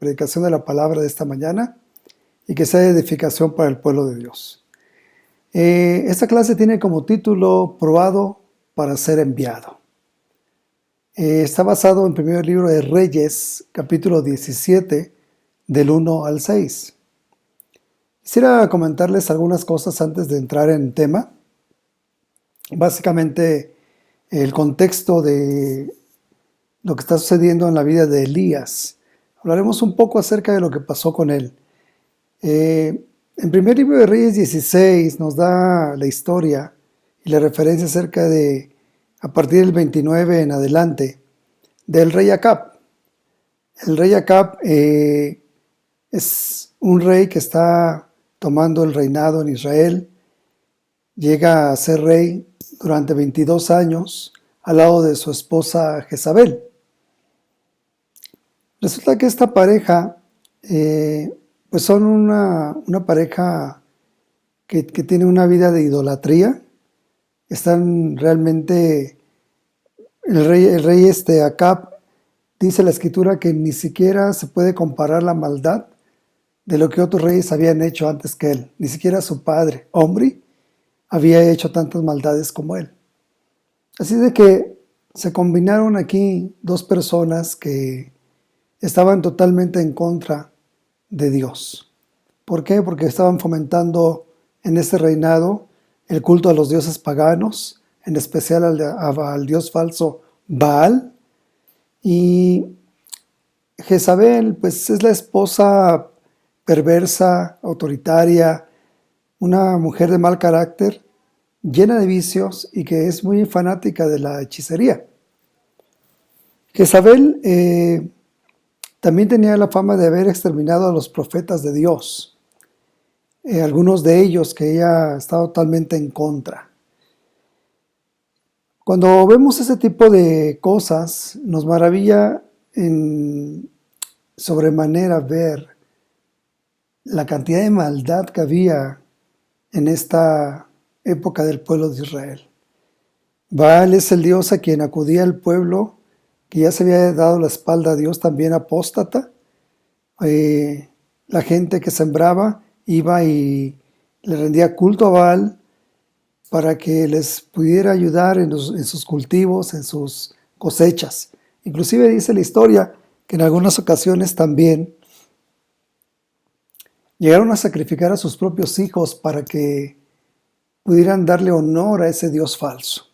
predicación de la palabra de esta mañana y que sea de edificación para el pueblo de Dios. Esta clase tiene como título Probado para ser enviado. Está basado en el primer libro de Reyes, capítulo 17, del 1 al 6. Quisiera comentarles algunas cosas antes de entrar en tema. Básicamente, el contexto de lo que está sucediendo en la vida de Elías. Hablaremos un poco acerca de lo que pasó con él. En primer libro de Reyes 16 nos da la historia y la referencia acerca de, a partir del 29 en adelante, del rey Acab. El rey Acab es un rey que está tomando el reinado en Israel. Llega a ser rey durante 22 años al lado de su esposa Jezabel. Resulta que esta pareja pues son una pareja que tiene una vida de idolatría. Están realmente, el rey Acab, dice la escritura que ni siquiera se puede comparar la maldad de lo que otros reyes habían hecho antes que él. Ni siquiera su padre, Omri, había hecho tantas maldades como él. Así de que se combinaron aquí dos personas que estaban totalmente en contra de Dios. ¿Por qué? Porque estaban fomentando en este reinado el culto a los dioses paganos, en especial al dios falso Baal. Y Jezabel, pues es la esposa perversa, autoritaria, una mujer de mal carácter, llena de vicios y que es muy fanática de la hechicería. Jezabel también tenía la fama de haber exterminado a los profetas de Dios, algunos de ellos que ella estaba totalmente en contra. Cuando vemos ese tipo de cosas, nos maravilla en sobremanera ver la cantidad de maldad que había en esta época del pueblo de Israel. Baal es el dios a quien acudía el pueblo que ya se había dado la espalda a Dios, también apóstata. La gente que sembraba iba y le rendía culto a Baal para que les pudiera ayudar en sus cultivos, en sus cosechas. Inclusive dice la historia que en algunas ocasiones también llegaron a sacrificar a sus propios hijos para que pudieran darle honor a ese Dios falso.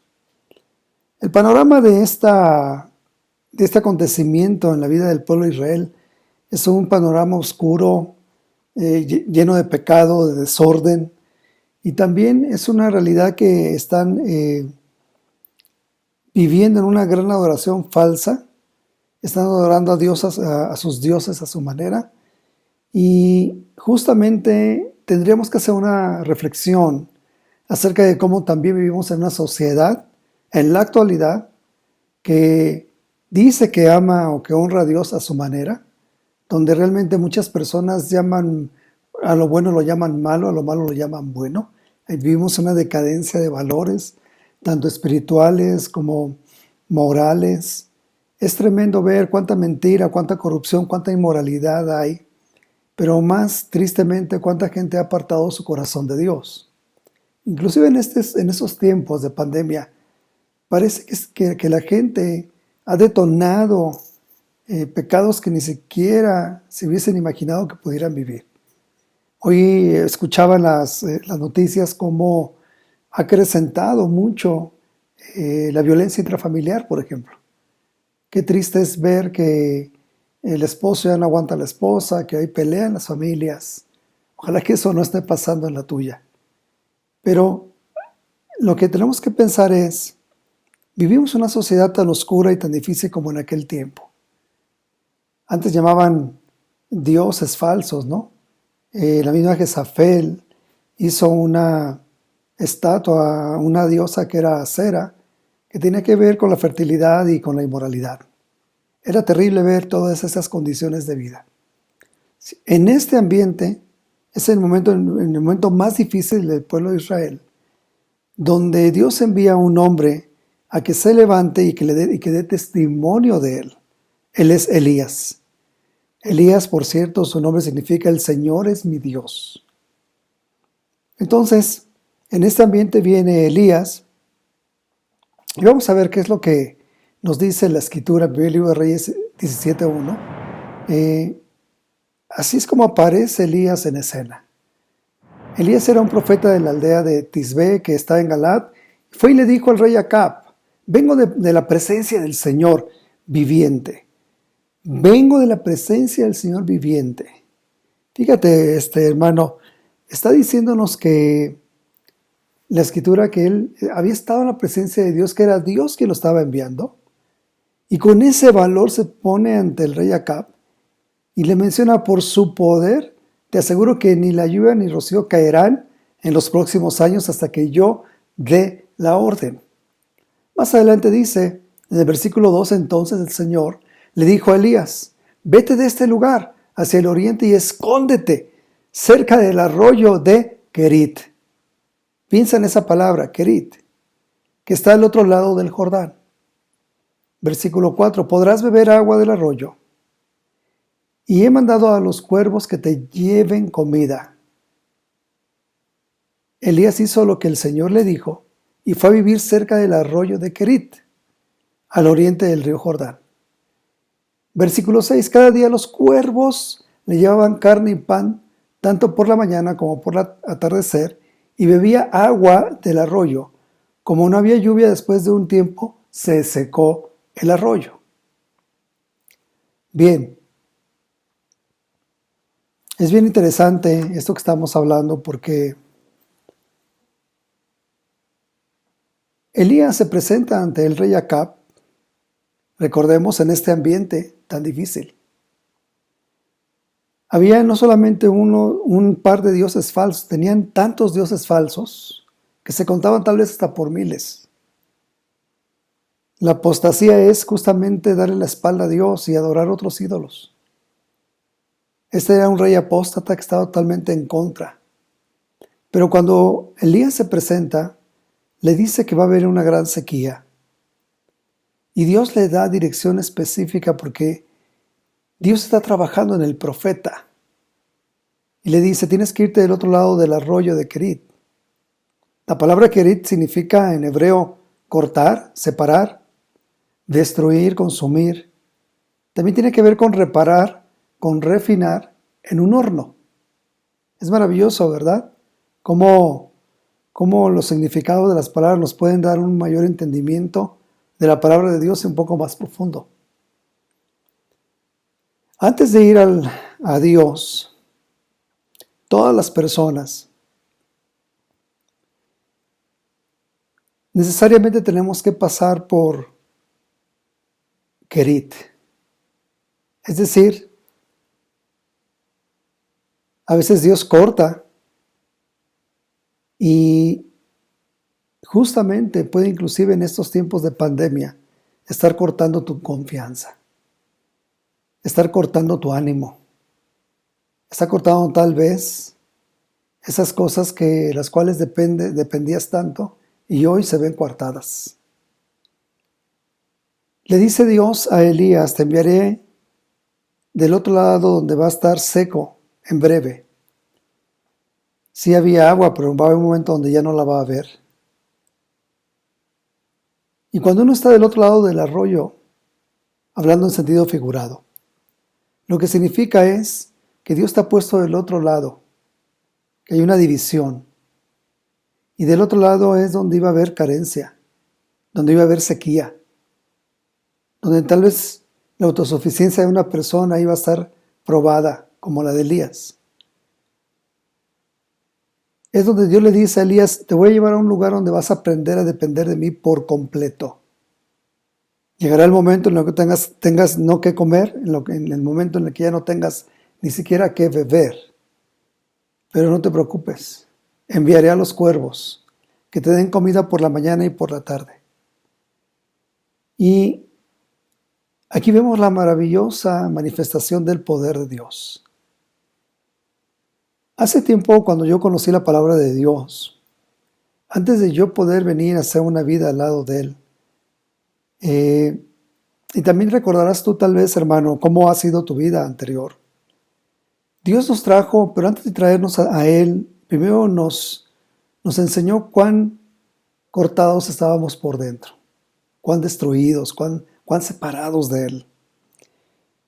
El panorama de este acontecimiento en la vida del pueblo de Israel es un panorama oscuro, lleno de pecado, de desorden, y también es una realidad que están viviendo en una gran adoración falsa. Están adorando a Dios, a sus dioses a su manera, y justamente tendríamos que hacer una reflexión acerca de cómo también vivimos en una sociedad en la actualidad que dice que ama o que honra a Dios a su manera, donde realmente muchas personas llaman a lo bueno lo llaman malo, a lo malo lo llaman bueno. Vivimos una decadencia de valores, tanto espirituales como morales. Es tremendo ver cuánta mentira, cuánta corrupción, cuánta inmoralidad hay, pero más tristemente cuánta gente ha apartado su corazón de Dios. Inclusive en esos tiempos de pandemia, parece que la gente ha detonado pecados que ni siquiera se hubiesen imaginado que pudieran vivir. Hoy escuchaba las noticias cómo ha acrecentado mucho la violencia intrafamiliar, por ejemplo. Qué triste es ver que el esposo ya no aguanta a la esposa, que hay pelea en las familias. Ojalá que eso no esté pasando en la tuya. Pero lo que tenemos que pensar es, vivimos una sociedad tan oscura y tan difícil como en aquel tiempo. Antes llamaban dioses falsos, ¿no? La misma Jezabel hizo una estatua a una diosa que era Acera, que tenía que ver con la fertilidad y con la inmoralidad. Era terrible ver todas esas condiciones de vida. En este ambiente es el momento más difícil del pueblo de Israel, donde Dios envía a un hombre a que se levante y que dé testimonio de él. Él es Elías. Elías, por cierto, su nombre significa el Señor es mi Dios. Entonces, en este ambiente viene Elías y vamos a ver qué es lo que nos dice la escritura en el libro de Reyes 17:1. Así es como aparece Elías en escena. Elías era un profeta de la aldea de Tisbe que está en Galad. Fue y le dijo al rey Acab: vengo de la presencia del Señor viviente. Vengo de la presencia del Señor viviente. Fíjate, hermano, está diciéndonos que la escritura que él había estado en la presencia de Dios, que era Dios quien lo estaba enviando. Y con ese valor se pone ante el rey Acab y le menciona: por su poder, te aseguro que ni la lluvia ni rocío caerán en los próximos años hasta que yo dé la orden. Más adelante dice, en el versículo 2, entonces el Señor le dijo a Elías: vete de este lugar hacia el oriente y escóndete cerca del arroyo de Kerit. Piensa en esa palabra, Kerit, que está al otro lado del Jordán. Versículo 4, podrás beber agua del arroyo. Y he mandado a los cuervos que te lleven comida. Elías hizo lo que el Señor le dijo y fue a vivir cerca del arroyo de Kerit, al oriente del río Jordán. Versículo 6, cada día los cuervos le llevaban carne y pan, tanto por la mañana como por el atardecer, y bebía agua del arroyo. Como no había lluvia después de un tiempo, se secó el arroyo. Bien, es bien interesante esto que estamos hablando porque Elías se presenta ante el rey Acab, recordemos, en este ambiente tan difícil. Había no solamente un par de dioses falsos, tenían tantos dioses falsos que se contaban tal vez hasta por miles. La apostasía es justamente darle la espalda a Dios y adorar otros ídolos. Este era un rey apóstata que estaba totalmente en contra. Pero cuando Elías se presenta, le dice que va a haber una gran sequía. Y Dios le da dirección específica porque Dios está trabajando en el profeta. Y le dice, tienes que irte del otro lado del arroyo de Kerit. La palabra Kerit significa en hebreo cortar, separar, destruir, consumir. También tiene que ver con reparar, con refinar en un horno. Es maravilloso, ¿verdad? Cómo los significados de las palabras nos pueden dar un mayor entendimiento de la palabra de Dios un poco más profundo. Antes de ir a Dios, todas las personas necesariamente tenemos que pasar por Kerit. Es decir, a veces Dios corta y justamente puede, inclusive en estos tiempos de pandemia, estar cortando tu confianza, estar cortando tu ánimo, está cortando tal vez esas cosas que las cuales dependías tanto y hoy se ven coartadas. Le dice Dios a Elías, te enviaré del otro lado donde va a estar seco en breve. Sí había agua, pero va a haber un momento donde ya no la va a haber. Y cuando uno está del otro lado del arroyo, hablando en sentido figurado, lo que significa es que Dios está puesto del otro lado, que hay una división. Y del otro lado es donde iba a haber carencia, donde iba a haber sequía, donde tal vez la autosuficiencia de una persona iba a estar probada, como la de Elías. Es donde Dios le dice a Elías, te voy a llevar a un lugar donde vas a aprender a depender de mí por completo. Llegará el momento en el que tengas no que comer, en el momento en el que ya no tengas ni siquiera que beber. Pero no te preocupes, enviaré a los cuervos que te den comida por la mañana y por la tarde. Y aquí vemos la maravillosa manifestación del poder de Dios. Hace tiempo, cuando yo conocí la palabra de Dios, antes de yo poder venir a hacer una vida al lado de Él, Y también recordarás tú tal vez, hermano, cómo ha sido tu vida anterior. Dios nos trajo, pero antes de traernos a Él, primero nos enseñó cuán cortados estábamos por dentro, cuán destruidos, cuán separados de Él.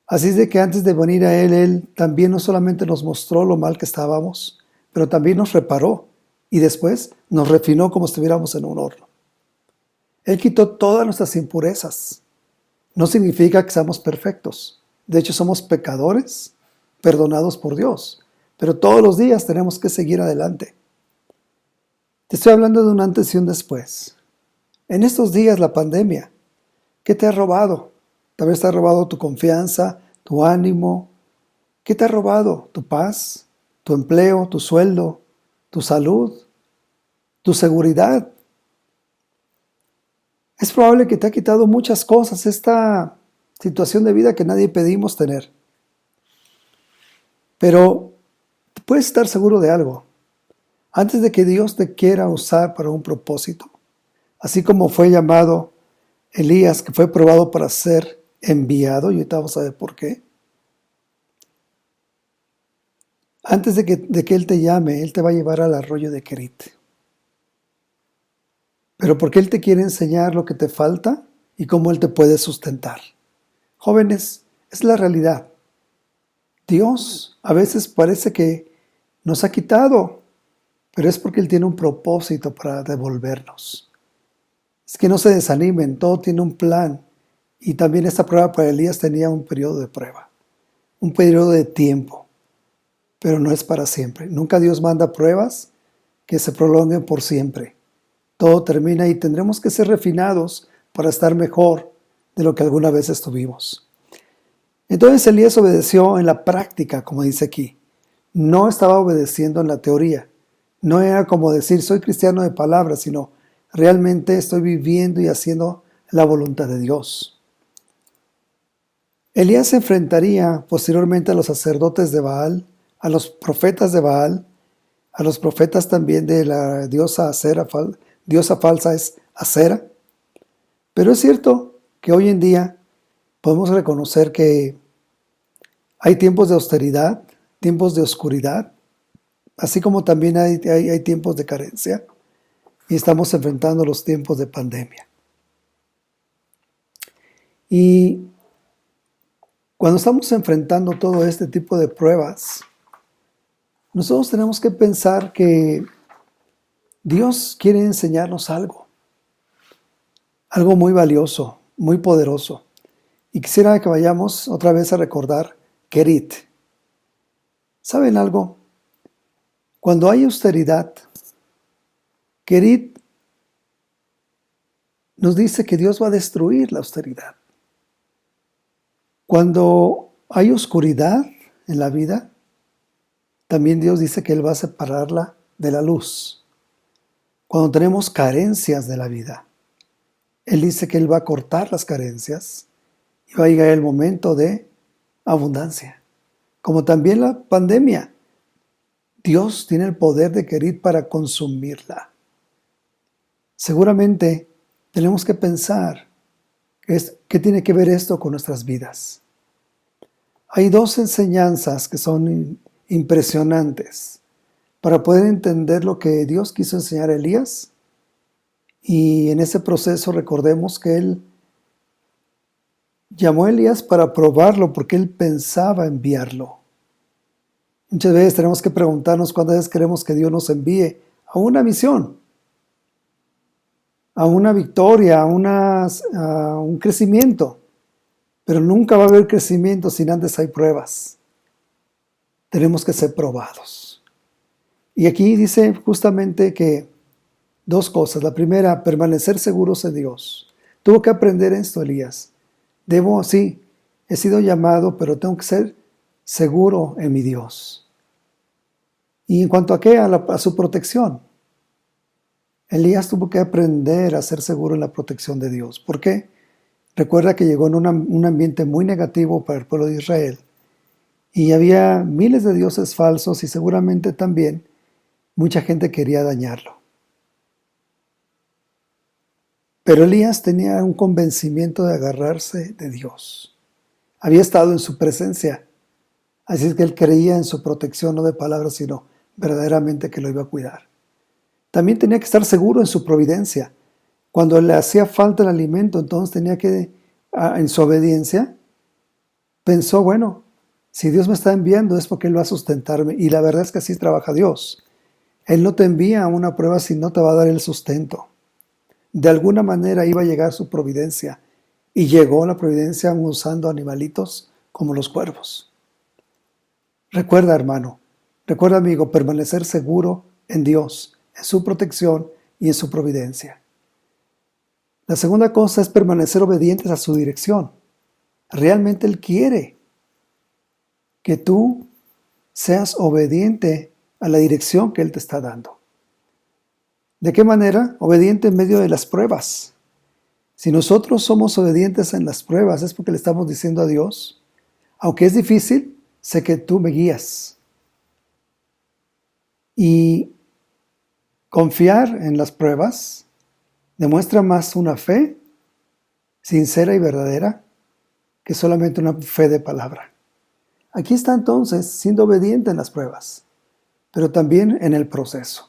Así es de que antes de venir a Él también no solamente nos mostró lo mal que estábamos, pero también nos reparó y después nos refinó como si estuviéramos en un horno. Él quitó todas nuestras impurezas. No significa que seamos perfectos. De hecho, somos pecadores, perdonados por Dios. Pero todos los días tenemos que seguir adelante. Te estoy hablando de un antes y un después. En estos días, la pandemia, ¿qué te ha robado? Tal vez te ha robado tu confianza, tu ánimo. ¿Qué te ha robado? Tu paz, tu empleo, tu sueldo, tu salud, tu seguridad. Es probable que te ha quitado muchas cosas esta situación de vida que nadie pedimos tener. Pero puedes estar seguro de algo. Antes de que Dios te quiera usar para un propósito, así como fue llamado Elías, que fue probado para ser enviado, y ahorita vamos a ver por qué. Antes de que Él te llame, Él te va a llevar al arroyo de Querit. Pero porque Él te quiere enseñar lo que te falta y cómo Él te puede sustentar. Jóvenes, es la realidad. Dios a veces parece que nos ha quitado, pero es porque Él tiene un propósito para devolvernos. Es que no se desanimen, todo tiene un plan. Y también esta prueba para Elías tenía un periodo de prueba, un periodo de tiempo, pero no es para siempre. Nunca Dios manda pruebas que se prolonguen por siempre. Todo termina y tendremos que ser refinados para estar mejor de lo que alguna vez estuvimos. Entonces Elías obedeció en la práctica, como dice aquí. No estaba obedeciendo en la teoría. No era como decir, soy cristiano de palabra, sino realmente estoy viviendo y haciendo la voluntad de Dios. Elías se enfrentaría posteriormente a los sacerdotes de Baal, a los profetas de Baal, a los profetas también de la diosa Acera, diosa falsa es Acera. Pero es cierto que hoy en día podemos reconocer que hay tiempos de austeridad, tiempos de oscuridad, así como también hay tiempos de carencia, y estamos enfrentando los tiempos de pandemia. Y cuando estamos enfrentando todo este tipo de pruebas, nosotros tenemos que pensar que Dios quiere enseñarnos algo muy valioso, muy poderoso. Y quisiera que vayamos otra vez a recordar Querit. ¿Saben algo? Cuando hay austeridad, Querit nos dice que Dios va a destruir la austeridad. Cuando hay oscuridad en la vida, también Dios dice que Él va a separarla de la luz. Cuando tenemos carencias de la vida, Él dice que Él va a cortar las carencias y va a llegar el momento de abundancia. Como también la pandemia, Dios tiene el poder de Querit para consumirla. Seguramente tenemos que pensar qué tiene que ver esto con nuestras vidas. Hay dos enseñanzas que son impresionantes para poder entender lo que Dios quiso enseñar a Elías. Y en ese proceso recordemos que Él llamó a Elías para probarlo porque Él pensaba enviarlo. Muchas veces tenemos que preguntarnos cuántas veces queremos que Dios nos envíe a una misión, a una victoria, a un crecimiento. Pero nunca va a haber crecimiento sin antes hay pruebas. Tenemos que ser probados. Y aquí dice justamente que dos cosas. La primera, permanecer seguros en Dios. Tuvo que aprender esto, Elías. Sí, he sido llamado, pero tengo que ser seguro en mi Dios. Y en cuanto a qué, a su protección. Elías tuvo que aprender a ser seguro en la protección de Dios. ¿Por qué? Recuerda que llegó en un ambiente muy negativo para el pueblo de Israel. Y había miles de dioses falsos y seguramente también mucha gente quería dañarlo. Pero Elías tenía un convencimiento de agarrarse de Dios. Había estado en su presencia, así es que él creía en su protección, no de palabras, sino verdaderamente que lo iba a cuidar. También tenía que estar seguro en su providencia. Cuando le hacía falta el alimento, entonces tenía que, en su obediencia, pensó, bueno, si Dios me está enviando es porque Él va a sustentarme. Y la verdad es que así trabaja Dios. Él no te envía a una prueba si no te va a dar el sustento. De alguna manera iba a llegar su providencia. Y llegó la providencia usando animalitos como los cuervos. Recuerda, hermano, recuerda, amigo, permanecer seguro en Dios, en su protección y en su providencia. La segunda cosa es permanecer obedientes a su dirección. Realmente Él quiere que tú seas obediente a la dirección que Él te está dando. ¿De qué manera? Obediente en medio de las pruebas. Si nosotros somos obedientes en las pruebas, es porque le estamos diciendo a Dios, aunque es difícil, sé que tú me guías. Y confiar en las pruebas demuestra más una fe sincera y verdadera que solamente una fe de palabra. Aquí está entonces siendo obediente en las pruebas, pero también en el proceso.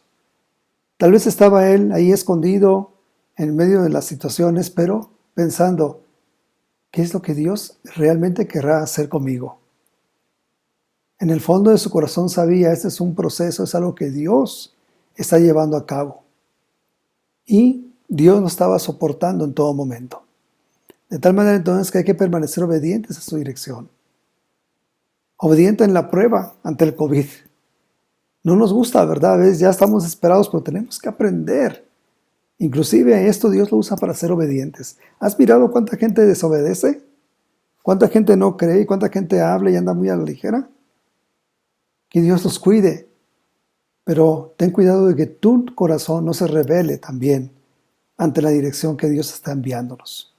Tal vez estaba él ahí escondido en medio de las situaciones, pero pensando, ¿qué es lo que Dios realmente querrá hacer conmigo? En el fondo de su corazón sabía, este es un proceso, es algo que Dios está llevando a cabo. Y Dios lo estaba soportando en todo momento. De tal manera entonces que hay que permanecer obedientes a su dirección. Obediente en la prueba ante el COVID. No nos gusta, ¿verdad? A veces ya estamos desesperados, pero tenemos que aprender. Inclusive esto Dios lo usa para ser obedientes. ¿Has mirado cuánta gente desobedece? ¿Cuánta gente no cree? ¿Cuánta gente habla y anda muy a la ligera? Que Dios los cuide. Pero ten cuidado de que tu corazón no se rebele también ante la dirección que Dios está enviándonos.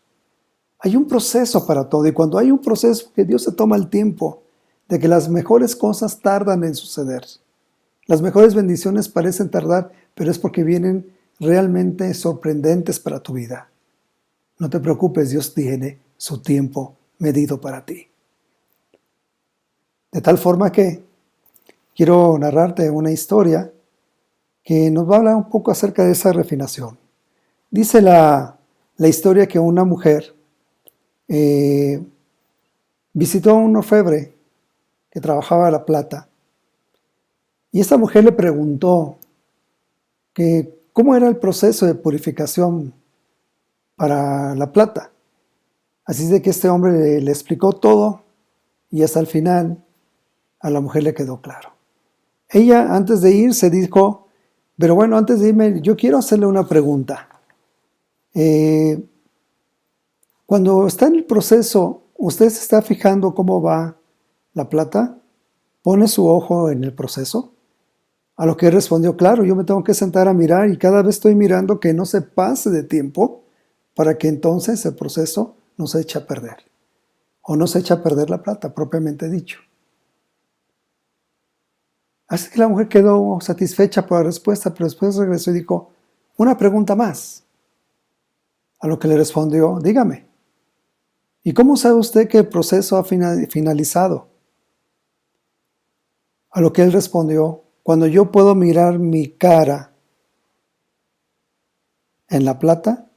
Hay un proceso para todo, y cuando hay un proceso que Dios se toma el tiempo de que las mejores cosas tardan en suceder. Las mejores bendiciones parecen tardar, pero es porque vienen realmente sorprendentes para tu vida. No te preocupes, Dios tiene su tiempo medido para ti. De tal forma que quiero narrarte una historia que nos va a hablar un poco acerca de esa refinación. Dice la historia que una mujer visitó a un orfebre que trabajaba la plata. Y esta mujer le preguntó que cómo era el proceso de purificación para la plata. Así de que este hombre le explicó todo y hasta el final a la mujer le quedó claro. Ella antes de irse dijo, pero bueno, antes de irme yo quiero hacerle una pregunta. Cuando está en el proceso, ¿usted se está fijando cómo va la plata? ¿Pone su ojo en el proceso? A lo que él respondió, claro, yo me tengo que sentar a mirar y cada vez estoy mirando que no se pase de tiempo para que entonces el proceso no se eche a perder. O no se eche a perder la plata, propiamente dicho. Así que la mujer quedó satisfecha por la respuesta, pero después regresó y dijo, una pregunta más. A lo que le respondió, dígame, ¿y cómo sabe usted que el proceso ha finalizado? A lo que él respondió, cuando yo puedo mirar mi cara en la plata,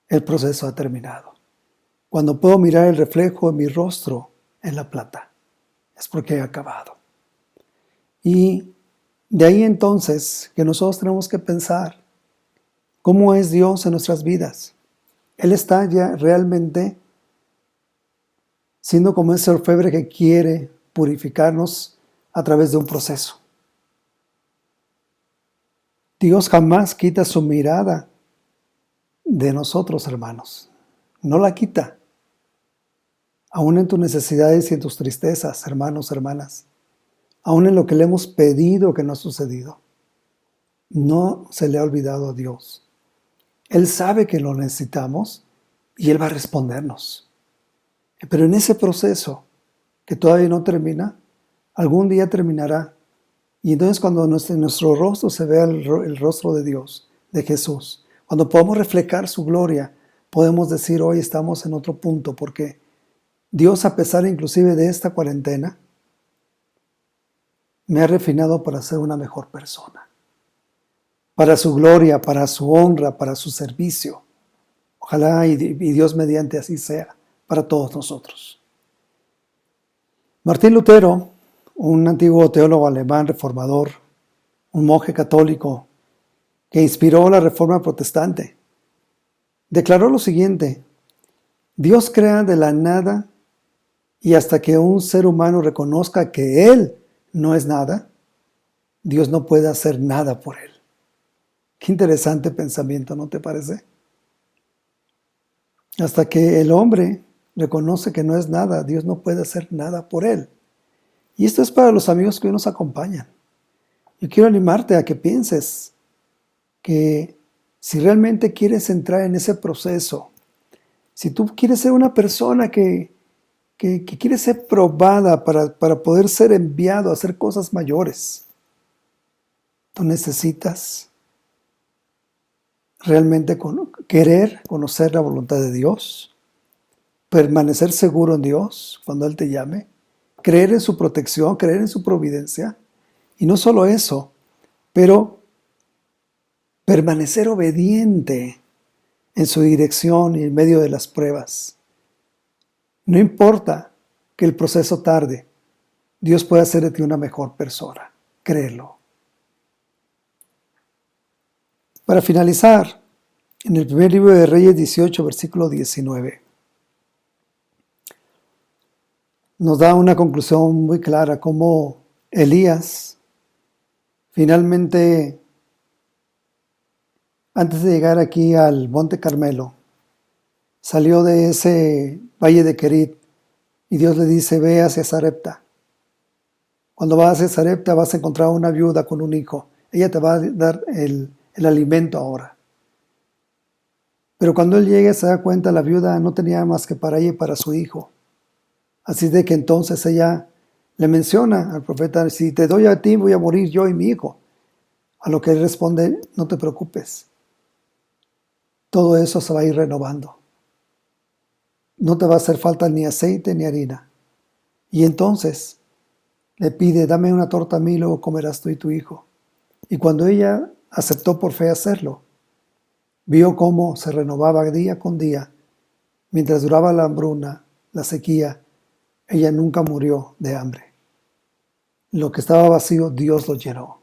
el proceso ha terminado. Cuando puedo mirar el reflejo de mi rostro en la plata, es porque he acabado. Y de ahí entonces que nosotros tenemos que pensar cómo es Dios en nuestras vidas. Él está ya realmente siendo como ese orfebre que quiere purificarnos a través de un proceso. Dios jamás quita su mirada de nosotros, hermanos. No la quita. Aún en tus necesidades y en tus tristezas, hermanos, hermanas. Aún en lo que le hemos pedido que no ha sucedido. No se le ha olvidado a Dios. Él sabe que lo necesitamos y Él va a respondernos. Pero en ese proceso que todavía no termina, algún día terminará. Y entonces cuando en nuestro rostro se vea el rostro de Dios, de Jesús, Cuando podemos reflejar su gloria, podemos decir hoy estamos en otro punto, porque Dios, a pesar inclusive de esta cuarentena, me ha refinado para ser una mejor persona, para su gloria, para su honra, para su servicio. Ojalá y Dios mediante así sea para todos nosotros. Martín Lutero, un antiguo teólogo alemán reformador, un monje católico que inspiró la Reforma protestante, declaró lo siguiente: Dios crea de la nada, y hasta que un ser humano reconozca que Él no es nada, Dios no puede hacer nada por Él. Qué interesante pensamiento, ¿no te parece? Hasta que el hombre reconoce que no es nada, Dios no puede hacer nada por él. Y esto es para los amigos que hoy nos acompañan. Yo quiero animarte a que pienses que si realmente quieres entrar en ese proceso, si tú quieres ser una persona que quiere ser probada para poder ser enviado a hacer cosas mayores, tú necesitas realmente querer conocer la voluntad de Dios, permanecer seguro en Dios cuando Él te llame, creer en su protección, creer en su providencia, y no solo eso, pero permanecer obediente en su dirección y en medio de las pruebas. No importa que el proceso tarde, Dios puede hacer de ti una mejor persona, créelo. Para finalizar, en el primer libro de Reyes 18, versículo 19, nos da una conclusión muy clara, cómo Elías finalmente, antes de llegar aquí al Monte Carmelo, salió de ese valle de Querit y Dios le dice: ve hacia Sarepta. Cuando vas hacia Sarepta vas a encontrar una viuda con un hijo. Ella te va a dar el alimento ahora. Pero cuando él llegue se da cuenta, la viuda no tenía más que para ella y para su hijo. Así de que entonces ella le menciona al profeta: si te doy a ti voy a morir yo y mi hijo. A lo que él responde: no te preocupes, todo eso se va a ir renovando. No te va a hacer falta ni aceite ni harina. Y entonces le pide: dame una torta a mí, luego comerás tú y tu hijo. Y cuando ella aceptó por fe hacerlo, vio cómo se renovaba día con día. Mientras duraba la hambruna, la sequía, ella nunca murió de hambre. Lo que estaba vacío, Dios lo llenó.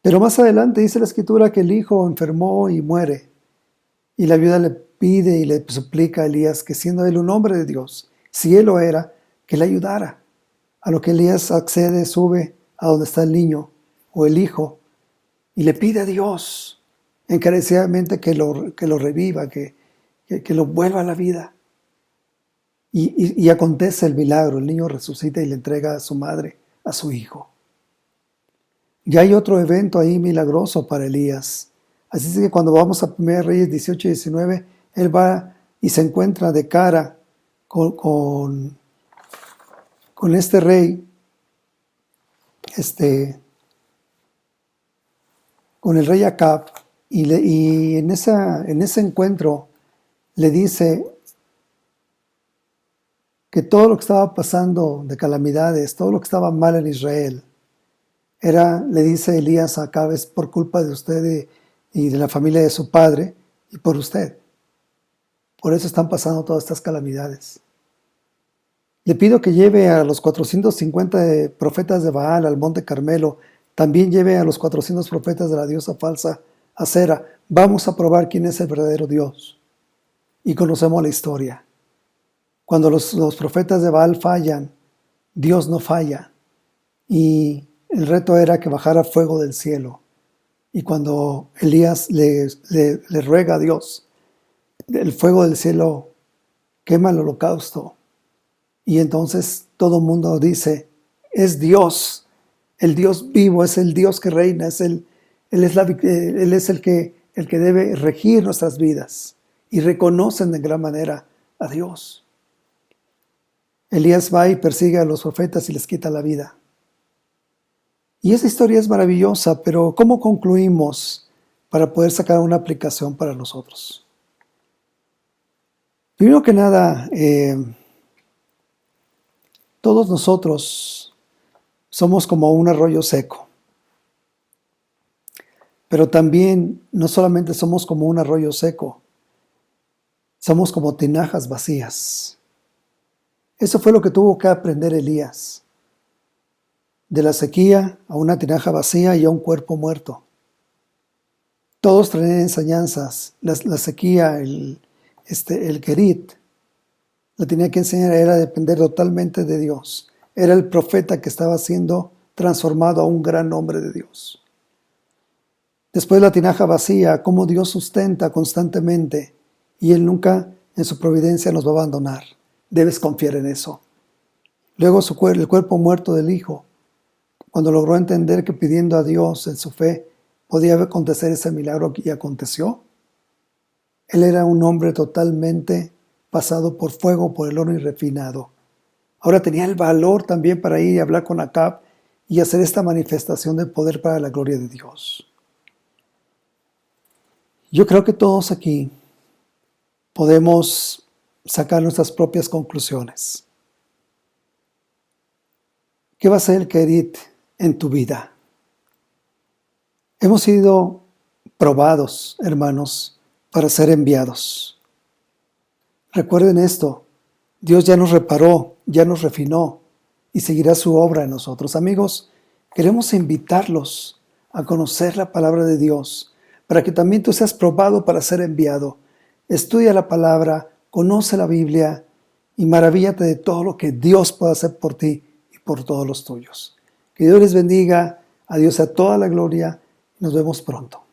Pero más adelante dice la escritura que el hijo enfermó y muere. Y la viuda le pide y le suplica a Elías que, siendo él un hombre de Dios, si él lo era, que le ayudara. A lo que Elías accede, sube a donde está el niño o el hijo y le pide a Dios encarecidamente que lo reviva, que lo vuelva a la vida. Y acontece el milagro: el niño resucita y le entrega a su madre, a su hijo. Ya hay otro evento ahí milagroso para Elías. Así es que cuando vamos a 1 Reyes 18 y 19, él va y se encuentra de cara con este rey, con el rey Acab, y en ese encuentro le dice que todo lo que estaba pasando de calamidades, todo lo que estaba mal en Israel, le dice Elías a Acab: es por culpa de usted y de la familia de su padre y por usted. Por eso están pasando todas estas calamidades. Le pido que lleve a los 450 profetas de Baal al Monte Carmelo. También lleve a los 400 profetas de la diosa falsa Acera. Vamos a probar quién es el verdadero Dios. Y conocemos la historia. Cuando los profetas de Baal fallan, Dios no falla. Y el reto era que bajara fuego del cielo. Y cuando Elías le ruega a Dios, el fuego del cielo quema el holocausto. Y entonces todo el mundo dice: es Dios, el Dios vivo, es el Dios que reina, Él es el que debe regir nuestras vidas. Y reconocen de gran manera a Dios. Elías va y persigue a los profetas y les quita la vida. Y esa historia es maravillosa, pero ¿cómo concluimos para poder sacar una aplicación para nosotros. Primero que nada, todos nosotros somos como un arroyo seco, pero también no solamente somos como un arroyo seco, somos como tinajas vacías. Eso fue lo que tuvo que aprender Elías, de la sequía a una tinaja vacía y a un cuerpo muerto. Todos traían enseñanzas, la sequía, el Kerit, la tenía que enseñar, era depender totalmente de Dios. Era el profeta que estaba siendo transformado a un gran hombre de Dios. Después la tinaja vacía, cómo Dios sustenta constantemente y Él nunca en su providencia nos va a abandonar. Debes confiar en eso. Luego el cuerpo muerto del Hijo, cuando logró entender que pidiendo a Dios en su fe podía acontecer ese milagro y aconteció. Él era un hombre totalmente pasado por fuego, por el horno y refinado. Ahora tenía el valor también para ir y hablar con Acab y hacer esta manifestación de poder para la gloria de Dios. Yo creo que todos aquí podemos sacar nuestras propias conclusiones. ¿Qué va a ser el Kerit en tu vida? Hemos sido probados, hermanos, para ser enviados. Recuerden esto, Dios ya nos reparó, ya nos refinó y seguirá su obra en nosotros. Amigos, queremos invitarlos a conocer la palabra de Dios, para que también tú seas probado para ser enviado. Estudia la palabra, conoce la Biblia y maravíllate de todo lo que Dios puede hacer por ti y por todos los tuyos. Que Dios les bendiga, a Dios sea toda la gloria, nos vemos pronto.